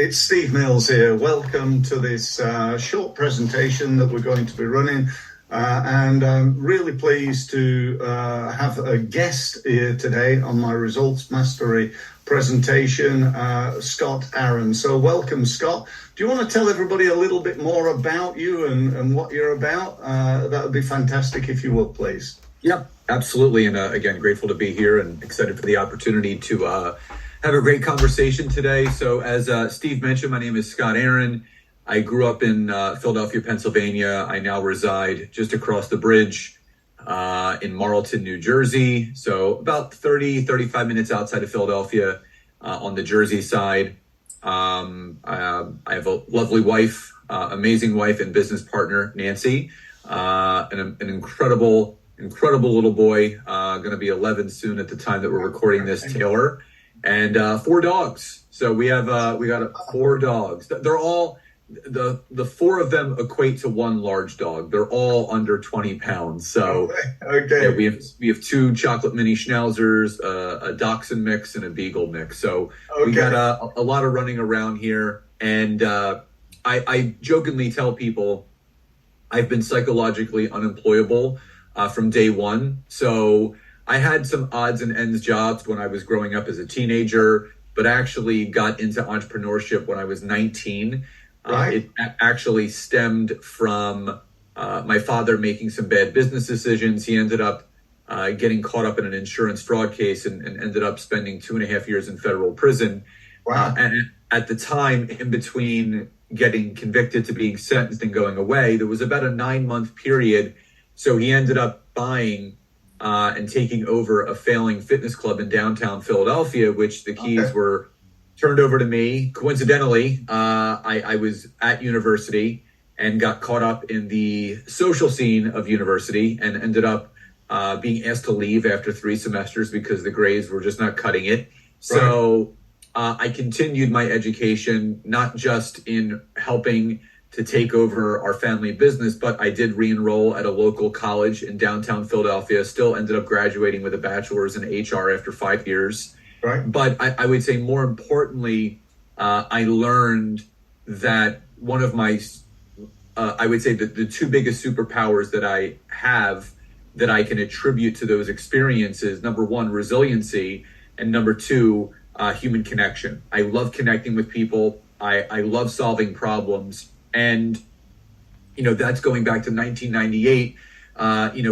It's Steve Mills here. Welcome to this short presentation that we're going to be running. And I'm really pleased to have a guest here today on my Results Mastery presentation, Scott Aaron. So welcome, Scott. Do you want to tell everybody a little bit more about you and what you're about? That would be fantastic if you would, please. Yep, absolutely. And again, grateful to be here and excited for the opportunity to have a great conversation today. So as Steve mentioned, my name is Scott Aaron. I grew up in Philadelphia, Pennsylvania. I now reside just across the bridge in Marlton, New Jersey. So about 35 minutes outside of Philadelphia on the Jersey side. I have a lovely wife, amazing wife and business partner, Nancy, and an incredible little boy, going to be 11 soon at the time that we're recording this, Taylor, and 4 dogs. So we got 4 dogs. They're all, the 4 of them equate to 1 large dog. They're all under 20 pounds. So okay. Yeah, we have 2 chocolate mini schnauzers, a dachshund mix, and a beagle mix. So we got a lot of running around here. And I jokingly tell people I've been psychologically unemployable from day one. So I had some odds and ends jobs when I was growing up as a teenager, but actually got into entrepreneurship when I was 19. Right. It actually stemmed from my father making some bad business decisions. He ended up getting caught up in an insurance fraud case and ended up spending 2.5 years in federal prison. Wow. And at the time, in between getting convicted to being sentenced and going away, there was about a 9-month period. So he ended up buying and taking over a failing fitness club in downtown Philadelphia, which the keys were turned over to me. Coincidentally, I was at university and got caught up in the social scene of university and ended up being asked to leave after 3 semesters because the grades were just not cutting it. So I continued my education, not just in helping to take over our family business, but I did re-enroll at a local college in downtown Philadelphia, still ended up graduating with a bachelor's in HR after 5 years. Right. But I would say more importantly, I learned that one of my, I would say that the 2 biggest superpowers that I have that I can attribute to those experiences, number 1, resiliency, and number 2, human connection. I love connecting with people. I love solving problems. And, that's going back to 1998.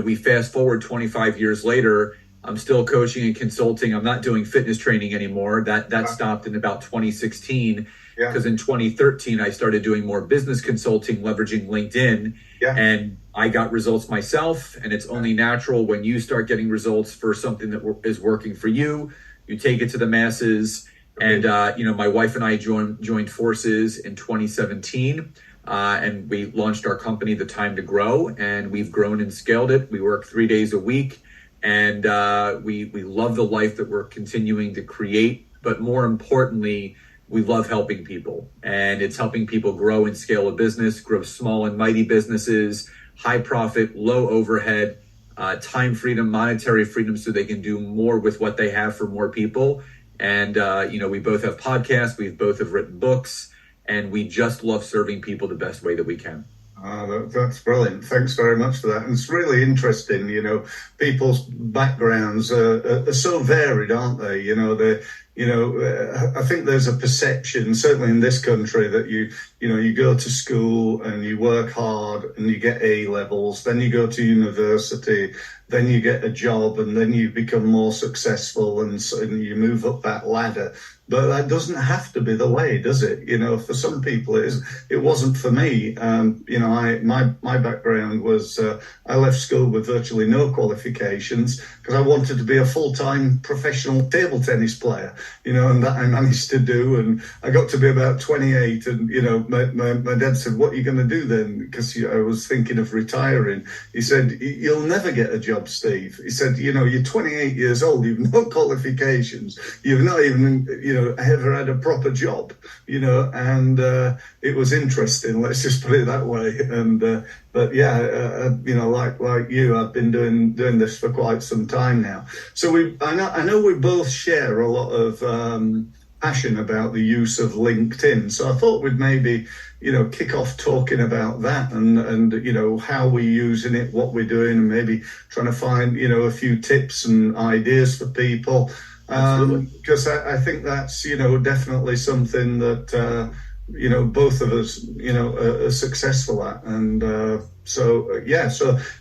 We fast forward 25 years later. I'm still coaching and consulting. I'm not doing fitness training anymore. That stopped in about 2016 because in 2013, I started doing more business consulting, leveraging LinkedIn. And I got results myself. And it's only natural when you start getting results for something that is working for you, you take it to the masses. And, my wife and I joined forces in 2017. And we launched our company, The Time to Grow, and we've grown and scaled it. We work 3 days a week, and we love the life that we're continuing to create. But more importantly, we love helping people, and it's helping people grow and scale a business, grow small and mighty businesses, high profit, low overhead, time freedom, monetary freedom, so they can do more with what they have for more people. And, we both have podcasts, we both have written books, and we just love serving people the best way that we can. That's brilliant. Thanks very much for that. And it's really interesting, people's backgrounds are so varied, aren't they? I think there's a perception, certainly in this country, that you go to school and you work hard and you get A levels, then you go to university, then you get a job, and then you become more successful and you move up that ladder. But that doesn't have to be the way, does it? For some people it is. It wasn't for me. My background was I left school with virtually no qualifications because I wanted to be a full-time professional table tennis player, and that I managed to do. And I got to be about 28, and my dad said, "What are you going to do then?" Because I was thinking of retiring. He said, "You'll never get a job, Steve." He said, "You're 28 years old. You've no qualifications. You've not even ever had a proper job, and it was interesting. Let's just put it that way. And but yeah, like you, I've been doing this for quite some time now. So I know we both share a lot of passion about the use of LinkedIn. So I thought we'd maybe, kick off talking about that and how we're using it, what we're doing, and maybe trying to find, a few tips and ideas for people. Because I think that's, definitely something that, both of us, are successful at. And so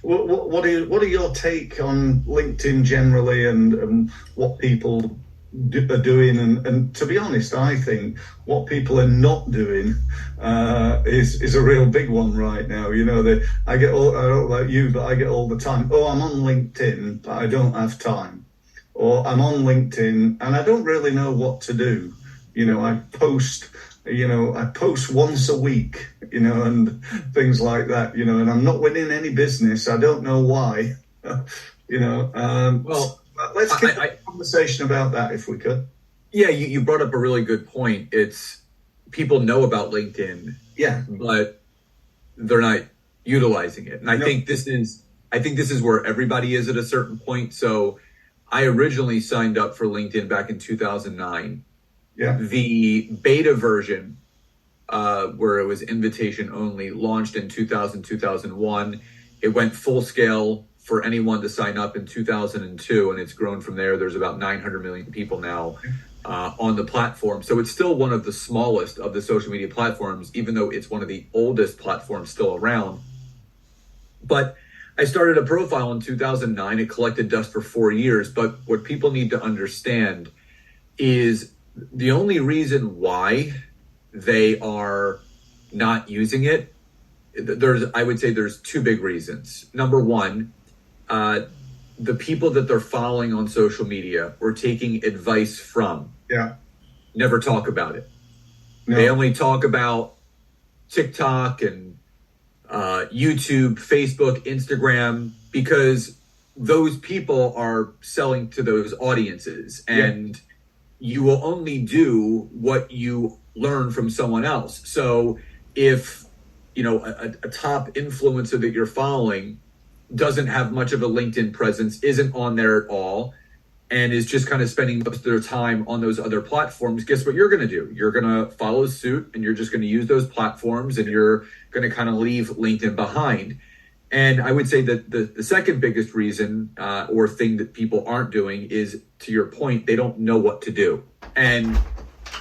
what are your take on LinkedIn generally and what people are doing? And to be honest, I think what people are not doing is a real big one right now. I don't know about you, but I get all the time, oh, I'm on LinkedIn, but I don't have time. Or I'm on LinkedIn and I don't really know what to do. I post once a week, and things like that, and I'm not winning any business. I don't know why, Well, let's keep a conversation about that if we could. Yeah, you brought up a really good point. It's people know about LinkedIn, but they're not utilizing it. And I think this is where everybody is at a certain point. So I originally signed up for LinkedIn back in 2009. Yeah. The beta version, where it was invitation only, launched in 2001. It went full scale for anyone to sign up in 2002, and it's grown from there. There's about 900 million people now on the platform. So it's still one of the smallest of the social media platforms, even though it's one of the oldest platforms still around. But I started a profile in 2009. It collected dust for 4 years. But what people need to understand is the only reason why they are not using it, I would say there's two big reasons. Number one, the people that they're following on social media or taking advice from never talk about it. No. They only talk about TikTok and YouTube, Facebook, Instagram, because those people are selling to those audiences, and you will only do what you learn from someone else. So if, a top influencer that you're following doesn't have much of a LinkedIn presence, isn't on there at all, and is just kind of spending most of their time on those other platforms, guess what you're going to do? You're going to follow suit, and you're just going to use those platforms, and you're going to kind of leave LinkedIn behind. And I would say that the second biggest reason or thing that people aren't doing is, to your point, they don't know what to do. And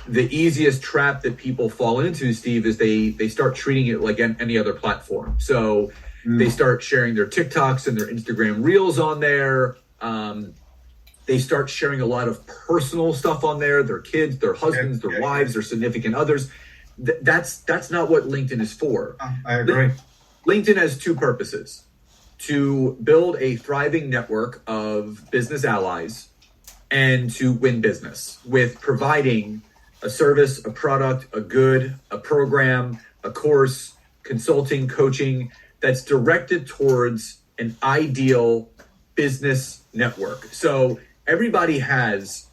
the easiest trap that people fall into, Steve, is they start treating it like any other platform. So they start sharing their TikToks and their Instagram Reels on there. They start sharing a lot of personal stuff on there, their kids, their husbands, their wives, their significant others. That's not what LinkedIn is for. I agree. LinkedIn has two purposes: to build a thriving network of business allies and to win business with providing a service, a product, a good, a program, a course, consulting, coaching that's directed towards an ideal business network. So everybody has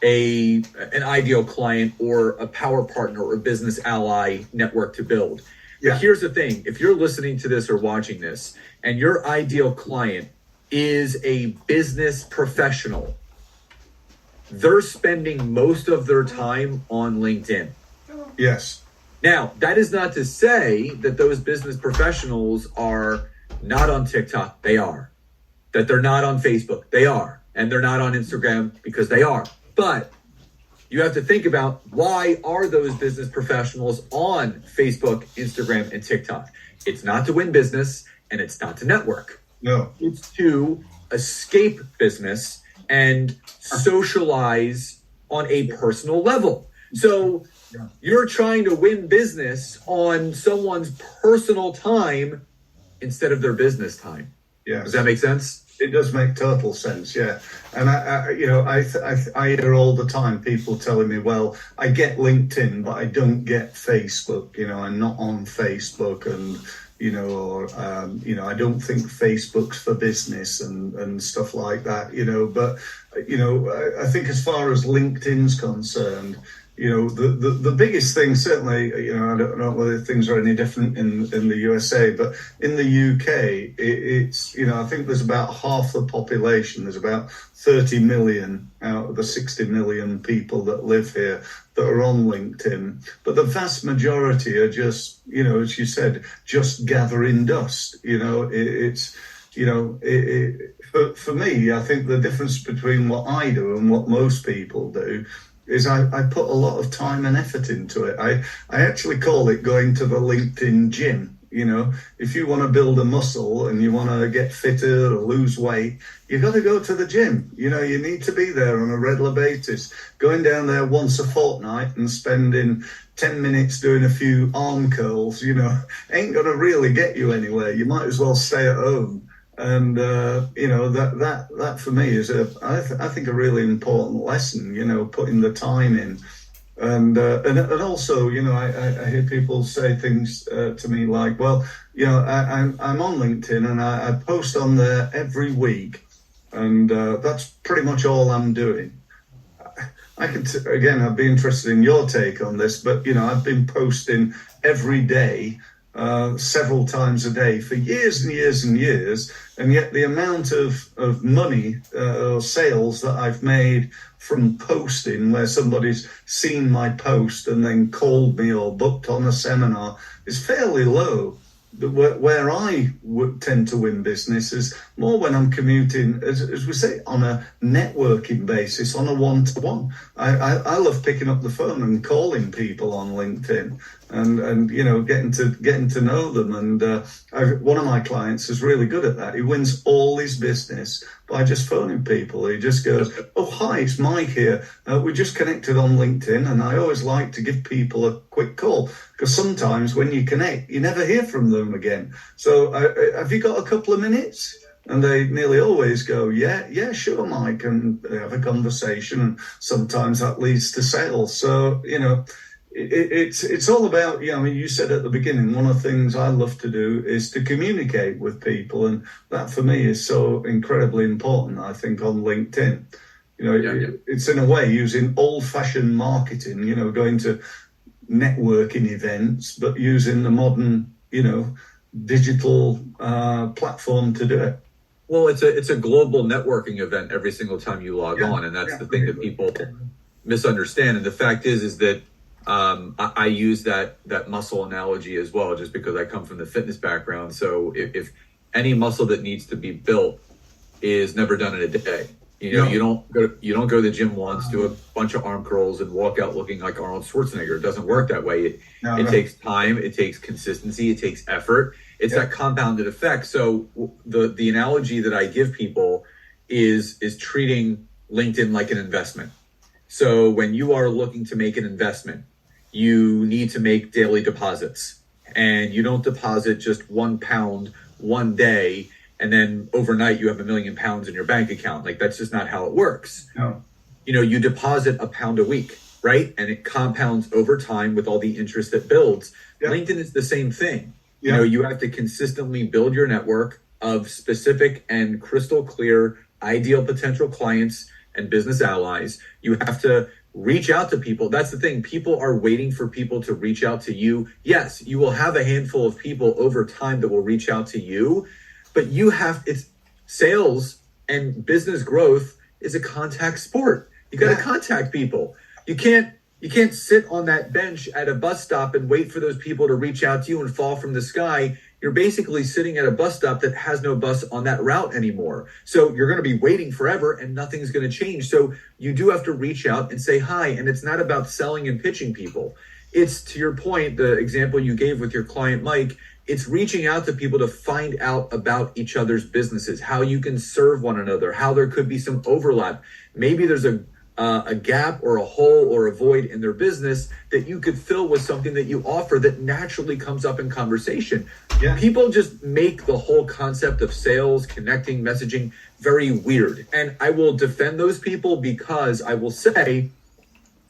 an ideal client or a power partner or a business ally network to build. But here's the thing: if you're listening to this or watching this and your ideal client is a business professional, they're spending most of their time on LinkedIn. Yes. Now, that is not to say that those business professionals are not on TikTok. They are. That they're not on Facebook. They are. And they're not on Instagram, because they are. But you have to think about, why are those business professionals on Facebook, Instagram, and TikTok? It's not to win business, and it's not to network. No. It's to escape business and socialize on a personal level. So you're trying to win business on someone's personal time instead of their business time. Yes. Does that make sense? It does make total sense, yeah. And I hear all the time people telling me, well, I get LinkedIn, but I don't get Facebook. I'm not on Facebook, and I don't think Facebook's for business and stuff like that. But I think as far as LinkedIn's concerned, the biggest thing, certainly, I don't know whether things are any different in the USA, but in the UK, it's, I think there's about half the population. There's about 30 million out of the 60 million people that live here that are on LinkedIn. But the vast majority are just, as you said, just gathering dust. For me, I think the difference between what I do and what most people do is I put a lot of time and effort into it. I actually call it going to the LinkedIn gym. If you want to build a muscle and you want to get fitter or lose weight, you've got to go to the gym. You need to be there on a regular basis. Going down there once a fortnight and spending 10 minutes doing a few arm curls, ain't going to really get you anywhere. You might as well stay at home. And, that for me is I think a really important lesson, putting the time in. And also, I hear people say things to me like, well, I'm on LinkedIn and I post on there every week. And that's pretty much all I'm doing. Again, I'd be interested in your take on this, but, I've been posting every day, several times a day for years and years and years. And yet the amount of money or sales that I've made from posting, where somebody's seen my post and then called me or booked on a seminar, is fairly low. Where I would tend to win business is more when I'm commuting, as we say, on a networking basis, on a one-to-one. I love picking up the phone and calling people on LinkedIn and getting to know them. And one of my clients is really good at that. He wins all his business by just phoning people. He just goes, "Oh, hi, it's Mike here. We just connected on LinkedIn," and I always like to give people a quick call because sometimes when you connect, you never hear from them again. So have you got a couple of minutes? And they nearly always go, yeah, sure, Mike, and they have a conversation, and sometimes that leads to sales. So, it's all about, you said at the beginning, one of the things I love to do is to communicate with people. And that for me is so incredibly important, I think, on LinkedIn. It's in a way using old fashioned marketing, going to networking events, but using the modern, digital platform to do it. Well, it's a global networking event every single time you log on. And that's the thing that people misunderstand. And the fact is that I use that muscle analogy as well, just because I come from the fitness background. So if any muscle that needs to be built is never done in a day, you don't go to the gym once, do a bunch of arm curls and walk out looking like Arnold Schwarzenegger. It doesn't work that way. It takes time, it takes consistency, it takes effort. It's that compounded effect. So the analogy that I give people is treating LinkedIn like an investment. So when you are looking to make an investment, you need to make daily deposits, and you don't deposit just £1 one day and then overnight you have £1 million in your bank account. Like, that's just not how it works. No. You deposit £1 a week, right? And it compounds over time with all the interest that builds. Yeah. LinkedIn is the same thing. Yeah. You have to consistently build your network of specific and crystal clear ideal potential clients and business allies. You have to reach out to people. That's the thing. People are waiting for people to reach out to you. Yes, you will have a handful of people over time that will reach out to you, but it's sales and business growth is a contact sport. You got to contact people. You can't sit on that bench at a bus stop and wait for those people to reach out to you and fall from the sky. You're basically sitting at a bus stop that has no bus on that route anymore. So you're going to be waiting forever and nothing's going to change. So you do have to reach out and say hi. And it's not about selling and pitching people. It's, to your point, the example you gave with your client, Mike, it's reaching out to people to find out about each other's businesses, how you can serve one another, how there could be some overlap. Maybe there's a gap or a hole or a void in their business that you could fill with something that you offer that naturally comes up in conversation. Yeah. People just make the whole concept of sales, connecting, messaging very weird. And I will defend those people because I will say,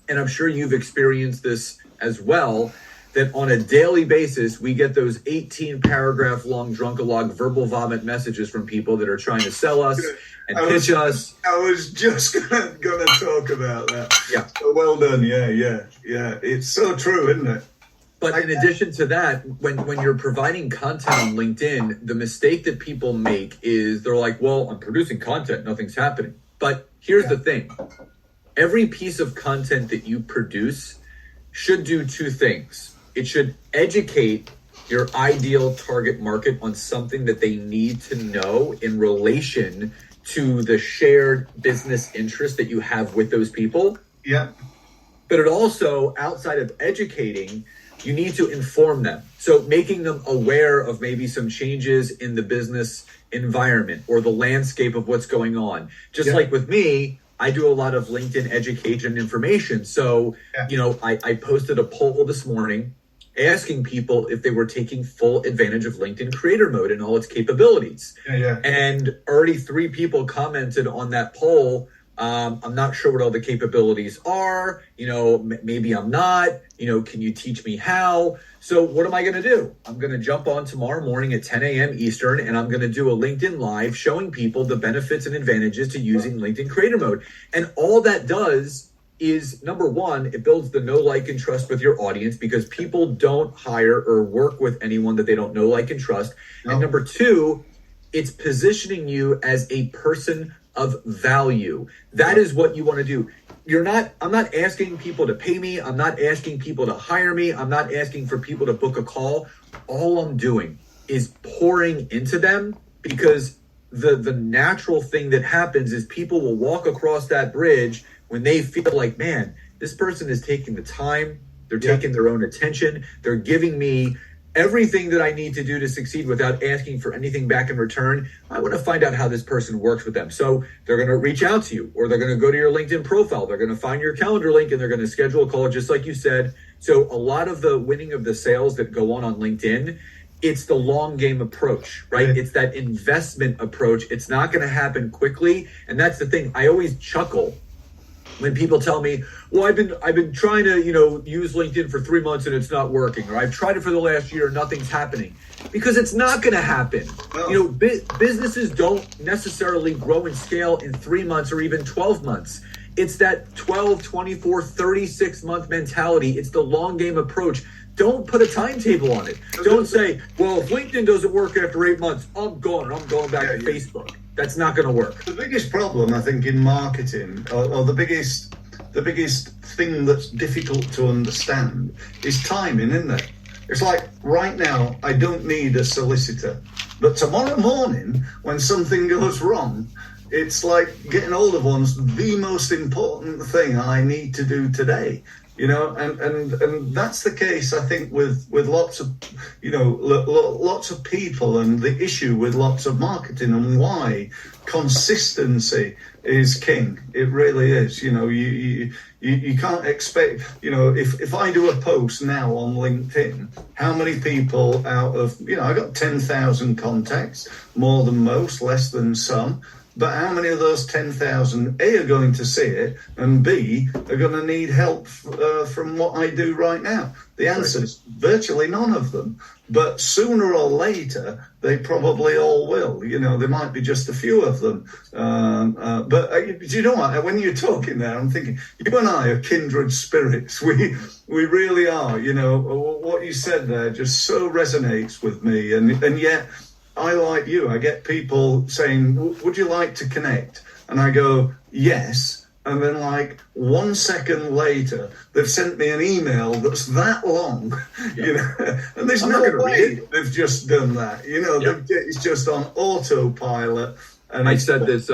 and I'm sure you've experienced this as well, that on a daily basis, we get those 18 paragraph long drunkalog verbal vomit messages from people that are trying to sell us and pitch us. I was just gonna talk about that. Yeah. So well done. Yeah. It's so true, isn't it? But in addition to that, when you're providing content on LinkedIn, the mistake that people make is they're like, well, I'm producing content, nothing's happening. But here's the thing. Every piece of content that you produce should do two things. It should educate your ideal target market on something that they need to know in relation to the shared business interest that you have with those people. Yeah. But it also, outside of educating, you need to inform them. So making them aware of maybe some changes in the business environment or the landscape of what's going on. Just like with me, I do a lot of LinkedIn education information. So, I posted a poll this morning asking people if they were taking full advantage of LinkedIn Creator Mode and all its capabilities. And already 3 people commented on that poll. I'm not sure what all the capabilities are. Maybe I'm not. Can you teach me how? So what am I going to do? I'm going to jump on tomorrow morning at 10 a.m. Eastern, and I'm going to do a LinkedIn Live showing people the benefits and advantages to using LinkedIn Creator Mode. And all that does is, number one, it builds the know, like, and trust with your audience, because people don't hire or work with anyone that they don't know, like, and trust. No. And number two, it's positioning you as a person of value. That is what you want to do. I'm not asking people to pay me. I'm not asking people to hire me. I'm not asking for people to book a call. All I'm doing is pouring into them, because the natural thing that happens is people will walk across that bridge when they feel like, man, this person is taking the time. They're taking their own attention. They're giving me everything that I need to do to succeed without asking for anything back in return. I want to find out how this person works with them. So they're going to reach out to you, or they're going to go to your LinkedIn profile. They're going to find your calendar link, and they're going to schedule a call, just like you said. So a lot of the winning of the sales that go on LinkedIn, it's the long game approach, right? It's that investment approach. It's not going to happen quickly. And that's the thing. I always chuckle when people tell me, well, I've been trying to, use LinkedIn for 3 months and it's not working, or I've tried it for the last year and nothing's happening, because it's not going to happen. No. Businesses don't necessarily grow and scale in 3 months or even 12 months. It's that 12, 24, 36 month mentality. It's the long game approach. Don't put a timetable on it. Don't say, well, if LinkedIn doesn't work after 8 months, I'm going back to Facebook. That's not going to work. The biggest problem, I think, in marketing, or the biggest thing that's difficult to understand, is timing, isn't it? It's like, right now, I don't need a solicitor. But tomorrow morning, when something goes wrong, it's like getting hold of one's the most important thing I need to do today. And that's the case, I think, with lots of, lots of people, and the issue with lots of marketing, and why consistency is king. It really is. You can't expect, if I do a post now on LinkedIn, how many people out of, I got 10,000 contacts, more than most, less than some. But how many of those 10,000, A, are going to see it, and B, are going to need help from what I do right now? The answer is virtually none of them. But sooner or later, they probably all will. There might be just a few of them. But do you know what? When you're talking there, I'm thinking, you and I are kindred spirits. We really are. What you said there just so resonates with me. And yet, I, like you, I get people saying, would you like to connect? And I go, yes. And then 1 second later, they've sent me an email that's that long, and there's no way they've just done that. It's just on autopilot. And I said this,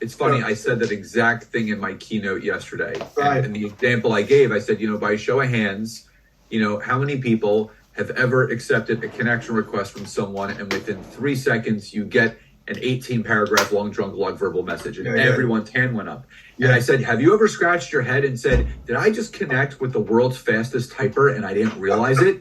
it's funny, I said that exact thing in my keynote yesterday. Right. And the example I gave, I said, by show of hands, how many people have ever accepted a connection request from someone, and within 3 seconds you get an 18 paragraph long drunkalog verbal message, and everyone's hand went up. And I said, have you ever scratched your head and said, did I just connect with the world's fastest typer and I didn't realize it?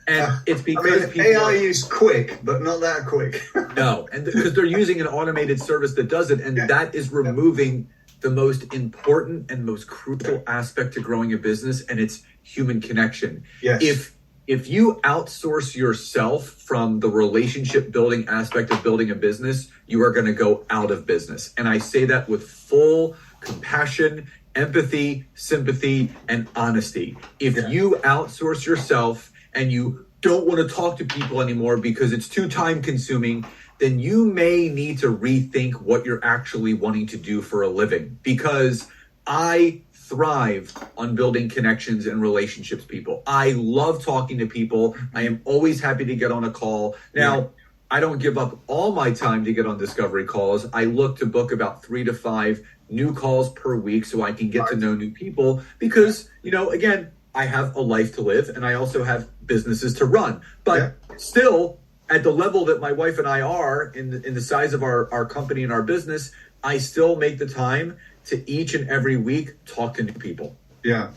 And it's because people AI is quick, but not that quick. No, and because they're using an automated service that does it, and that is removing the most important and most crucial aspect to growing a business, and it's human connection. Yes. if you outsource yourself from the relationship building aspect of building a business, you are going to go out of business. And I say that with full compassion, empathy, sympathy, and honesty. If you outsource yourself and you don't want to talk to people anymore because it's too time consuming, then you may need to rethink what you're actually wanting to do for a living. Because I thrive on building connections and relationships, people. I love talking to people. I am always happy to get on a call. Now, I don't give up all my time to get on discovery calls. I look to book about 3 to 5 new calls per week so I can get to know new people because, again, I have a life to live and I also have businesses to run. But still, at the level that my wife and I are in the size of our company and our business, I still make the time to each and every week talk to new people. Yeah.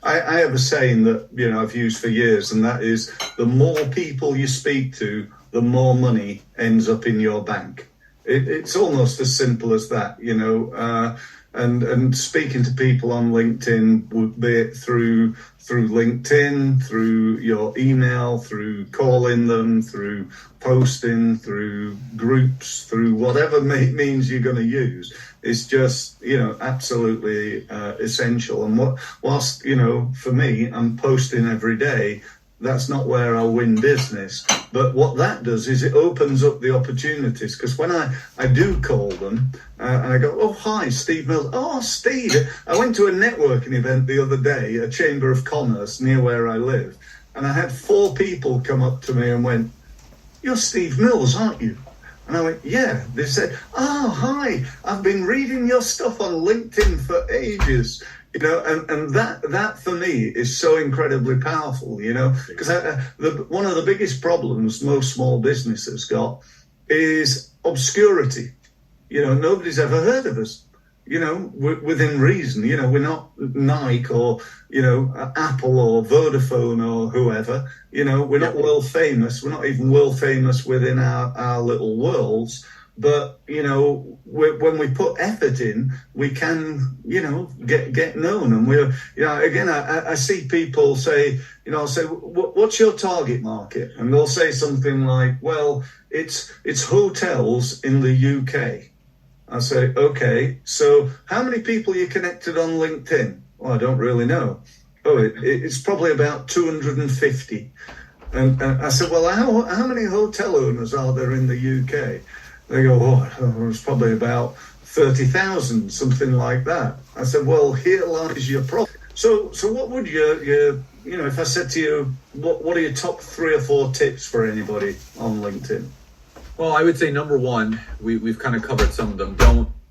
I have a saying that, I've used for years, and that is the more people you speak to, the more money ends up in your bank. It's almost as simple as that, and speaking to people on LinkedIn, be it through LinkedIn, through your email, through calling them, through posting, through groups, through whatever means you're going to use. It's just, absolutely essential. And whilst, for me, I'm posting every day, that's not where I'll win business. But what that does is it opens up the opportunities. Because when I do call them and I go, oh, hi, Steve Mills. Oh, Steve, I went to a networking event the other day, a Chamber of Commerce near where I live. And I had 4 people come up to me and went, you're Steve Mills, aren't you? And I went, yeah. They said, oh, hi, I've been reading your stuff on LinkedIn for ages. And that for me is so incredibly powerful, because one of the biggest problems most small businesses got is obscurity. Nobody's ever heard of us, within reason. We're not Nike or, Apple or Vodafone or whoever. We're not world famous. We're not even world famous within our little worlds. But, when we put effort in, we can, get known. And we're, again, I see people say, I'll say, what's your target market? And they'll say something like, well, it's hotels in the UK. I say, okay, so how many people are you connected on LinkedIn? Well, I don't really know. Oh, it's probably about 250. And I said, well, how many hotel owners are there in the UK? They go, it's probably about 30,000, something like that. I said, well, here lies your problem. So what would your if I said to you, what are your top 3 or 4 tips for anybody on LinkedIn? Well, I would say number 1, we've kind of covered some of them.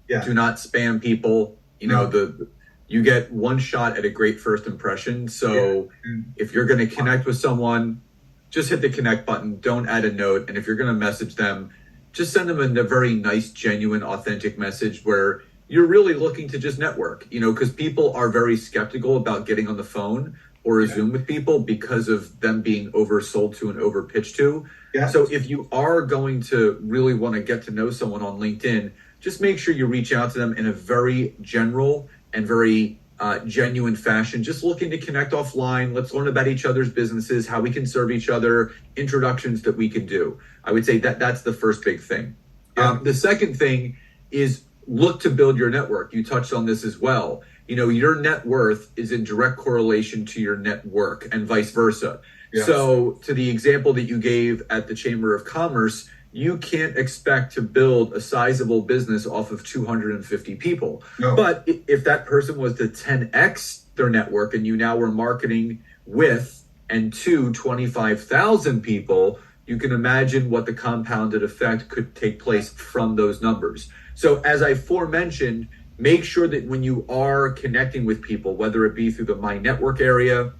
Do not spam people. You get one shot at a great first impression. So if you're going to connect with someone, just hit the connect button. Don't add a note. And if you're going to message them, just send them a very nice, genuine, authentic message where you're really looking to just network, because people are very skeptical about getting on the phone or a Zoom with people because of them being oversold to and overpitched to. Yeah. So if you are going to really want to get to know someone on LinkedIn, just make sure you reach out to them in a very general and very genuine fashion, just looking to connect offline. Let's learn about each other's businesses, how we can serve each other, introductions that we can do. I would say that's the first big thing. Yeah. The second thing is look to build your network. You touched on this as well. Your net worth is in direct correlation to your network and vice versa. Yes. So to the example that you gave at the Chamber of Commerce, you can't expect to build a sizable business off of 250 people. No. But if that person was to 10x their network and you now were marketing with and to 25,000 people, you can imagine what the compounded effect could take place from those numbers. So as I aforementioned, make sure that when you are connecting with people, whether it be through the My Network area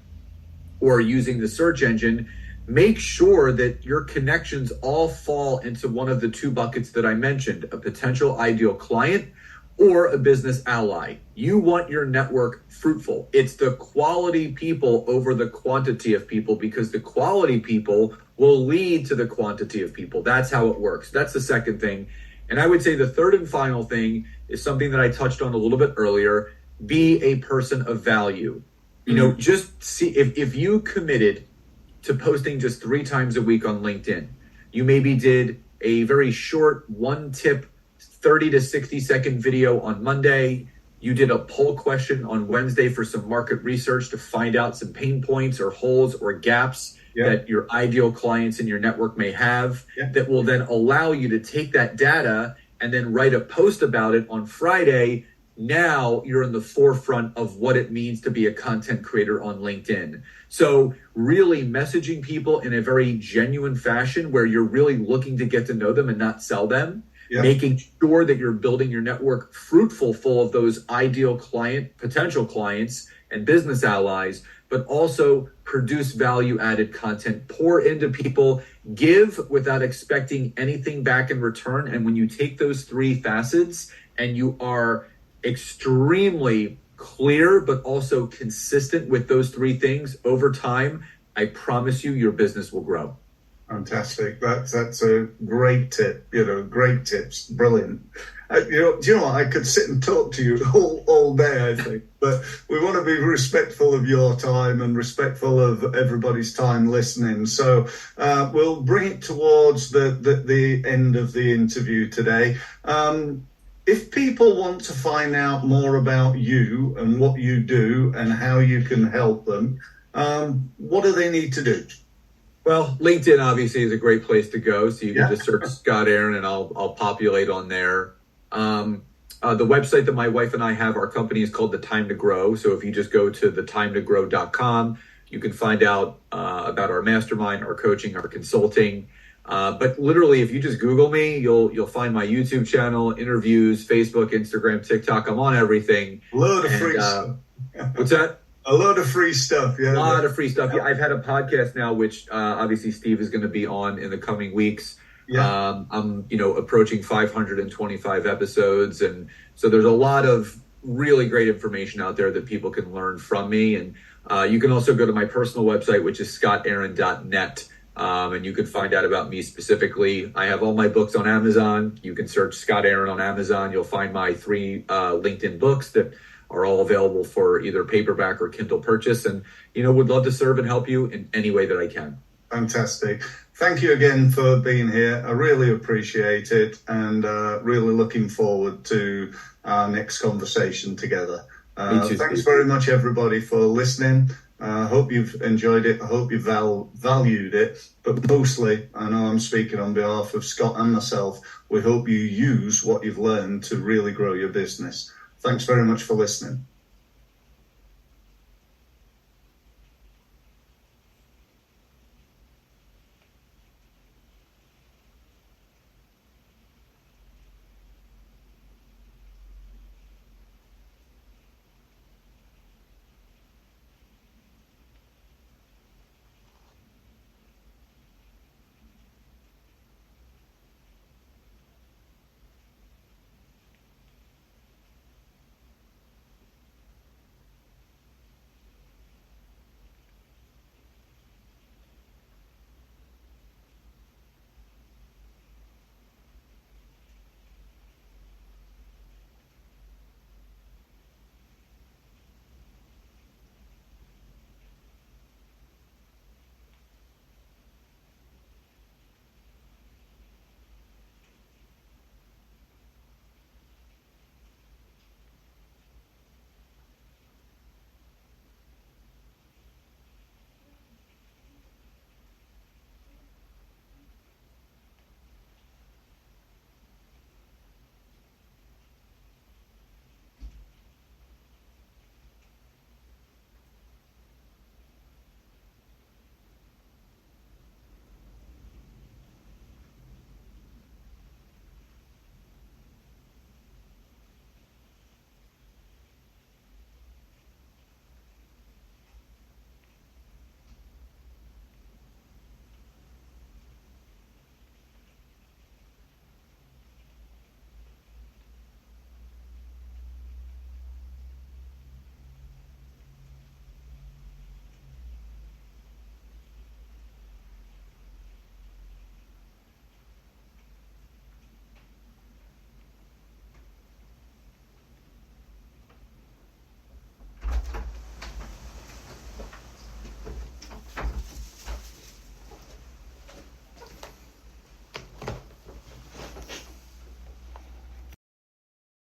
or using the search engine, make sure that your connections all fall into one of the 2 buckets that I mentioned, a potential ideal client or a business ally. You want your network fruitful. It's the quality people over the quantity of people, because the quality people will lead to the quantity of people. That's how it works. That's the second thing. And I would say the third and final thing is something that I touched on a little bit earlier. Be a person of value. Just see if you committed to posting just 3 times a week on LinkedIn. You maybe did a very short one tip 30 to 60 second video on Monday. You did a poll question on Wednesday for some market research to find out some pain points or holes or gaps that your ideal clients in your network may have, that will then allow you to take that data and then write a post about it on Friday. Now you're in the forefront of what it means to be a content creator on LinkedIn. So really messaging people in a very genuine fashion where you're really looking to get to know them and not sell them. Making sure that you're building your network fruitful, full of those ideal potential clients and business allies, but also produce value-added content, pour into people, give without expecting anything back in return. And when you take those 3 facets and you are extremely clear, but also consistent with those 3 things over time, I promise you your business will grow. Fantastic. That's a great tip. Great tips. Brilliant. Do you know what? I could sit and talk to you all day, I think. But we want to be respectful of your time and respectful of everybody's time listening. So we'll bring it towards the end of the interview today. If people want to find out more about you and what you do and how you can help them, what do they need to do? Well, LinkedIn obviously is a great place to go. So you can just search Scott Aaron and I'll populate on there. The website that my wife and I have, our company is called The Time to Grow. So if you just go to thetimetogrow.com, you can find out about our mastermind, our coaching, our consulting. But literally, if you just Google me, you'll find my YouTube channel, interviews, Facebook, Instagram, TikTok. I'm on everything. Load of free stuff. What's that? A lot of free stuff. A lot of free stuff. Yeah, I've had a podcast now, which obviously Steve is going to be on in the coming weeks. I'm approaching 525 episodes, and so there's a lot of really great information out there that people can learn from me. And you can also go to my personal website, which is scottaaron.net. And you can find out about me specifically. I have all my books on Amazon. You can search Scott Aaron on Amazon. You'll find my 3 LinkedIn books that are all available for either paperback or Kindle purchase. And, would love to serve and help you in any way that I can. Fantastic. Thank you again for being here. I really appreciate it, and really looking forward to our next conversation together. Thanks very much, everybody, for listening. I hope you've enjoyed it. I hope you valued it. But mostly, I know I'm speaking on behalf of Scott and myself, we hope you use what you've learned to really grow your business. Thanks very much for listening.